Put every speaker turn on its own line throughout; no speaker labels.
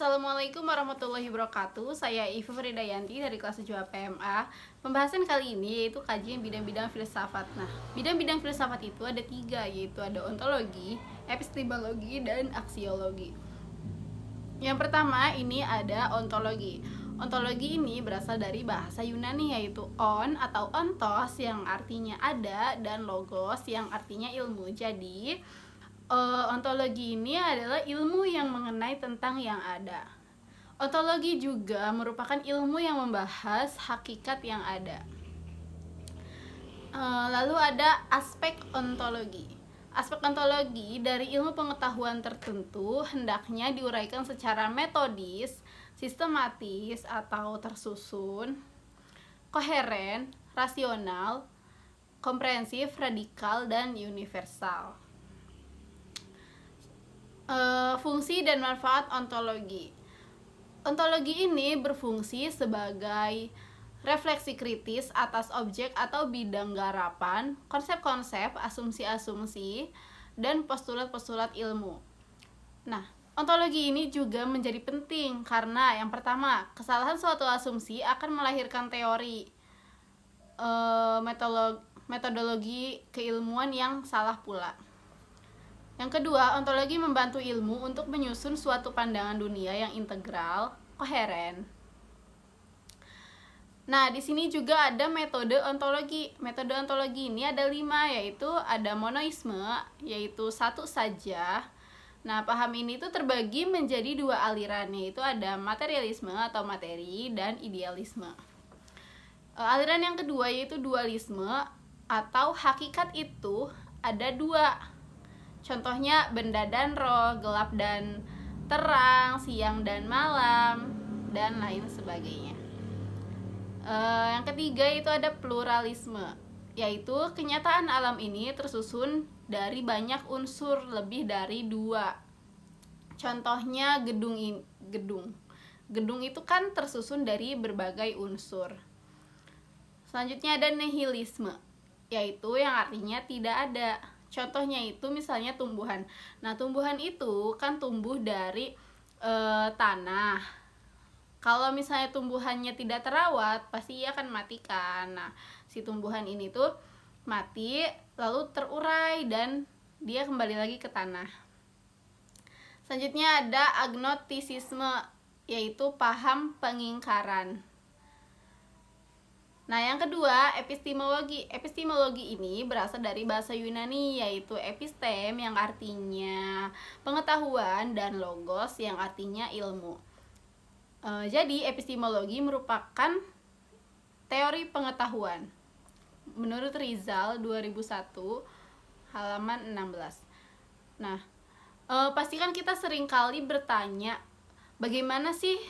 Assalamualaikum warahmatullahi wabarakatuh. Saya Iva Fridayanti dari kelas 7 PMA. Pembahasan kali ini yaitu kajian bidang-bidang filsafat. Nah, bidang-bidang filsafat itu ada 3, yaitu ada ontologi, epistemologi, dan aksiologi. Yang pertama ini ada ontologi. Ontologi ini berasal dari bahasa Yunani, yaitu on atau ontos yang artinya ada dan logos yang artinya ilmu. Jadi ontologi ini adalah ilmu yang mengenai tentang yang ada. Ontologi juga merupakan ilmu yang membahas hakikat yang ada. Lalu ada aspek ontologi. Aspek ontologi dari ilmu pengetahuan tertentu hendaknya diuraikan secara metodis, sistematis atau tersusun, koheren, rasional, komprehensif, radikal, dan universal. Fungsi dan manfaat ontologi. Ontologi ini berfungsi sebagai refleksi kritis atas objek atau bidang garapan, konsep-konsep, asumsi-asumsi, dan postulat-postulat ilmu. Nah, ontologi ini juga menjadi penting karena yang pertama, kesalahan suatu asumsi akan melahirkan teori metodologi keilmuan yang salah pula. Yang kedua, ontologi membantu ilmu untuk menyusun suatu pandangan dunia yang integral, koheren. Nah, di sini juga ada metode ontologi. Metode ontologi ini ada 5, yaitu ada monoisme, yaitu satu saja. Nah, paham ini tuh terbagi menjadi 2 aliran, yaitu ada materialisme atau materi dan idealisme. Aliran yang kedua yaitu dualisme atau hakikat itu ada 2. Contohnya benda dan roh, gelap dan terang, siang dan malam, dan lain sebagainya. Yang ketiga itu ada pluralisme, yaitu kenyataan alam ini tersusun dari banyak unsur lebih dari 2. Contohnya gedung itu kan tersusun dari berbagai unsur. Selanjutnya ada nihilisme, yaitu yang artinya tidak ada. Contohnya itu misalnya tumbuhan. Nah, tumbuhan itu kan tumbuh dari tanah. Kalau misalnya tumbuhannya tidak terawat, pasti ia akan mati kan. Nah, si tumbuhan ini tuh mati, lalu terurai dan dia kembali lagi ke tanah. Selanjutnya ada agnostisisme, yaitu paham pengingkaran. Nah, yang kedua, epistemologi. Epistemologi ini berasal dari bahasa Yunani, yaitu epistem yang artinya pengetahuan dan logos yang artinya ilmu. Jadi, epistemologi merupakan teori pengetahuan. Menurut Rizal 2001 halaman 16. Nah, pastikan kita seringkali bertanya, bagaimana sih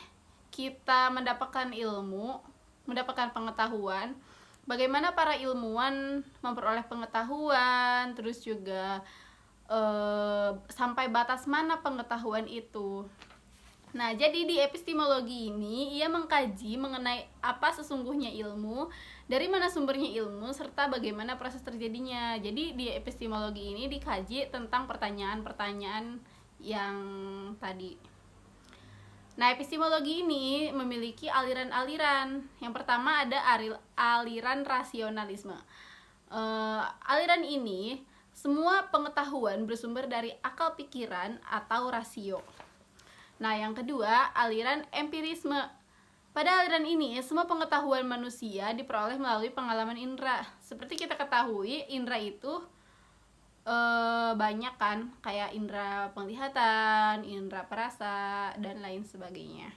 kita mendapatkan ilmu, mendapatkan pengetahuan, bagaimana para ilmuwan memperoleh pengetahuan, terus juga sampai batas mana pengetahuan itu. Nah, jadi di epistemologi ini ia mengkaji mengenai apa sesungguhnya ilmu, dari mana sumbernya ilmu, serta bagaimana proses terjadinya. Jadi di epistemologi ini dikaji tentang pertanyaan-pertanyaan yang tadi. Nah, epistemologi ini memiliki aliran-aliran. Yang pertama ada aliran rasionalisme. Aliran ini semua pengetahuan bersumber dari akal pikiran atau rasio. Nah, yang kedua aliran empirisme. Pada aliran ini semua pengetahuan manusia diperoleh melalui pengalaman indera. Seperti kita ketahui, indera itu banyak kan, kayak indera penglihatan, indera perasa, dan lain sebagainya.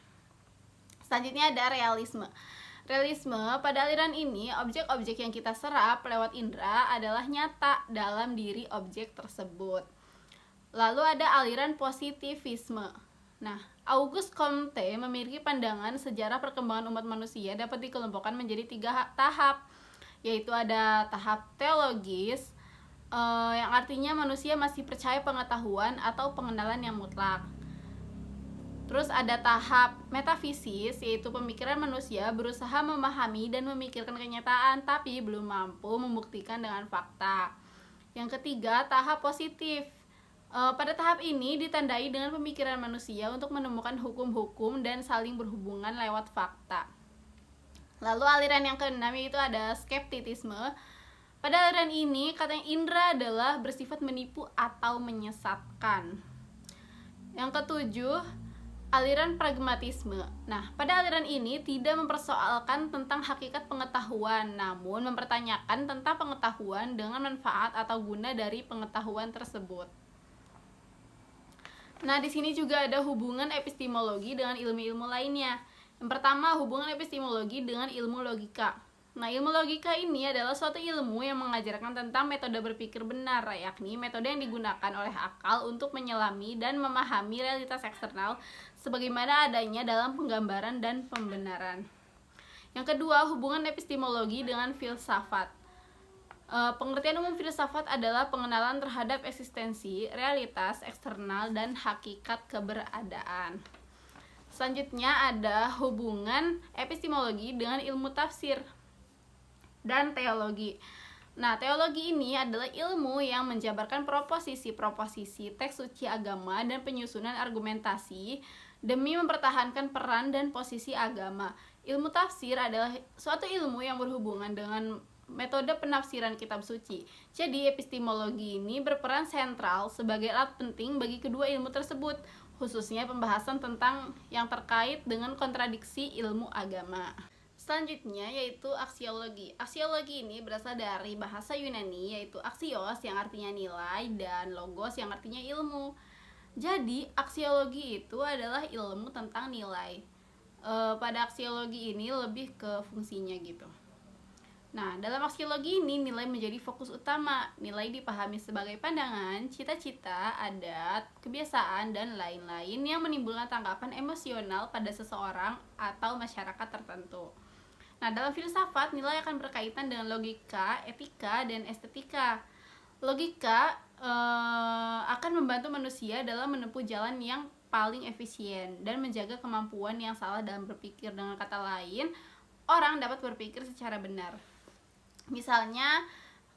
Selanjutnya ada realisme. Realisme, pada aliran ini objek-objek yang kita serap lewat indera adalah nyata dalam diri objek tersebut. Lalu ada aliran positivisme. Nah, Auguste Comte memiliki pandangan sejarah perkembangan umat manusia dapat dikelompokkan menjadi 3 tahap, yaitu ada tahap teologis, yang artinya manusia masih percaya pengetahuan atau pengenalan yang mutlak. Terus ada tahap metafisis, yaitu pemikiran manusia berusaha memahami dan memikirkan kenyataan tapi belum mampu membuktikan dengan fakta. Yang ketiga, tahap positif. Pada tahap ini ditandai dengan pemikiran manusia untuk menemukan hukum-hukum dan saling berhubungan lewat fakta. Lalu aliran yang keenam yaitu ada skeptisisme. Pada aliran ini katanya indera adalah bersifat menipu atau menyesatkan. Yang ketujuh, aliran pragmatisme. Nah, pada aliran ini tidak mempersoalkan tentang hakikat pengetahuan, namun mempertanyakan tentang pengetahuan dengan manfaat atau guna dari pengetahuan tersebut. Nah, di sini juga ada hubungan epistemologi dengan ilmu-ilmu lainnya. Yang pertama, hubungan epistemologi dengan ilmu logika. Nah, ilmu logika ini adalah suatu ilmu yang mengajarkan tentang metode berpikir benar, yakni metode yang digunakan oleh akal untuk menyelami dan memahami realitas eksternal sebagaimana adanya dalam penggambaran dan pembenaran. Yang kedua, hubungan epistemologi dengan filsafat. Pengertian umum filsafat adalah pengenalan terhadap eksistensi, realitas eksternal, dan hakikat keberadaan. Selanjutnya ada hubungan epistemologi dengan ilmu tafsir dan teologi. Nah, teologi ini adalah ilmu yang menjabarkan proposisi-proposisi teks suci agama dan penyusunan argumentasi demi mempertahankan peran dan posisi agama. Ilmu tafsir adalah suatu ilmu yang berhubungan dengan metode penafsiran kitab suci. Jadi, epistemologi ini berperan sentral sebagai alat penting bagi kedua ilmu tersebut, khususnya pembahasan tentang yang terkait dengan kontradiksi ilmu agama. Selanjutnya yaitu aksiologi. Aksiologi ini berasal dari bahasa Yunani yaitu aksios yang artinya nilai dan logos yang artinya ilmu. Jadi, aksiologi itu adalah ilmu tentang nilai. Pada aksiologi ini lebih ke fungsinya gitu. Nah, dalam aksiologi ini nilai menjadi fokus utama. Nilai dipahami sebagai pandangan, cita-cita, adat, kebiasaan, dan lain-lain yang menimbulkan tanggapan emosional pada seseorang atau masyarakat tertentu. Nah, dalam filsafat, nilai akan berkaitan dengan logika, etika, dan estetika. Logika akan membantu manusia dalam menempuh jalan yang paling efisien dan menjaga kemampuan yang salah dalam berpikir. Dengan kata lain, orang dapat berpikir secara benar. Misalnya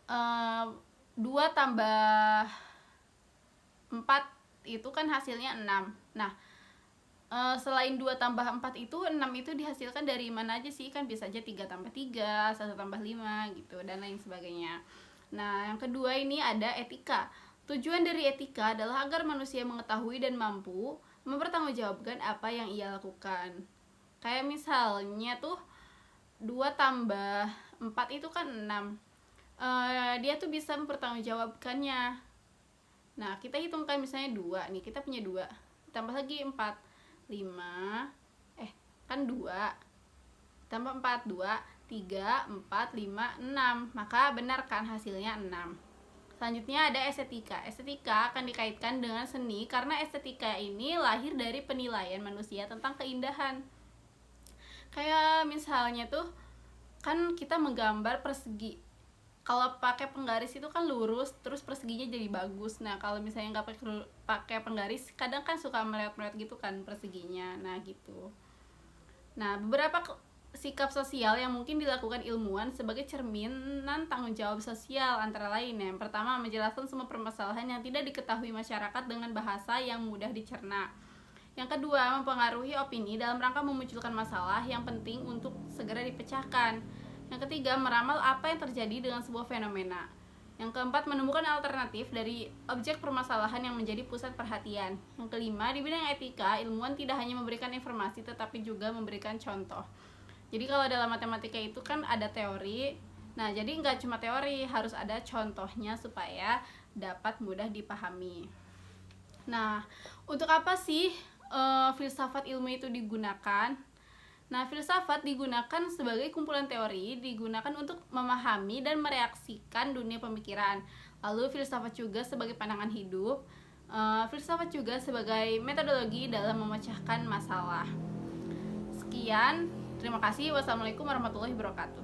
2 tambah 4 itu kan hasilnya 6. Nah, selain 2 tambah 4 itu 6 itu dihasilkan dari mana aja sih? Kan bisa aja 3 tambah 3, 1 tambah 5 gitu dan lain sebagainya. Nah, yang kedua ini ada etika. Tujuan dari etika adalah agar manusia mengetahui dan mampu mempertanggungjawabkan apa yang ia lakukan. Kayak misalnya tuh 2 tambah 4 itu kan 6. Dia tuh bisa mempertanggungjawabkannya. Nah, kita hitungkan misalnya 2 nih, kita punya 2. Tambah lagi 4, 5. Kan 2. Tambah 4, 2, 3, 4, 5, 6. Maka benar kan hasilnya 6. Selanjutnya ada estetika. Estetika akan dikaitkan dengan seni karena estetika ini lahir dari penilaian manusia tentang keindahan. Kayak misalnya tuh kan kita menggambar persegi. Kalau pakai penggaris itu kan lurus, terus perseginya jadi bagus. Nah, kalau misalnya nggak pakai penggaris, kadang kan suka meleot-meleot gitu kan perseginya. Nah, gitu. Nah, beberapa sikap sosial yang mungkin dilakukan ilmuwan sebagai cerminan tanggung jawab sosial antara lain. Yang pertama, menjelaskan semua permasalahan yang tidak diketahui masyarakat dengan bahasa yang mudah dicerna. Yang kedua, mempengaruhi opini dalam rangka memunculkan masalah yang penting untuk segera dipecahkan. Yang ketiga, meramal apa yang terjadi dengan sebuah fenomena. Yang keempat, menemukan alternatif dari objek permasalahan yang menjadi pusat perhatian. Yang kelima, di bidang etika, ilmuwan tidak hanya memberikan informasi tetapi juga memberikan contoh. Jadi kalau dalam matematika itu kan ada teori. Nah, jadi nggak cuma teori, harus ada contohnya supaya dapat mudah dipahami. Nah, untuk apa sih filsafat ilmu itu digunakan? Nah, filsafat digunakan sebagai kumpulan teori, digunakan untuk memahami dan mereaksikan dunia pemikiran. Lalu filsafat juga sebagai pandangan hidup. Filsafat juga sebagai metodologi dalam memecahkan masalah. Sekian, terima kasih. Wassalamualaikum warahmatullahi wabarakatuh.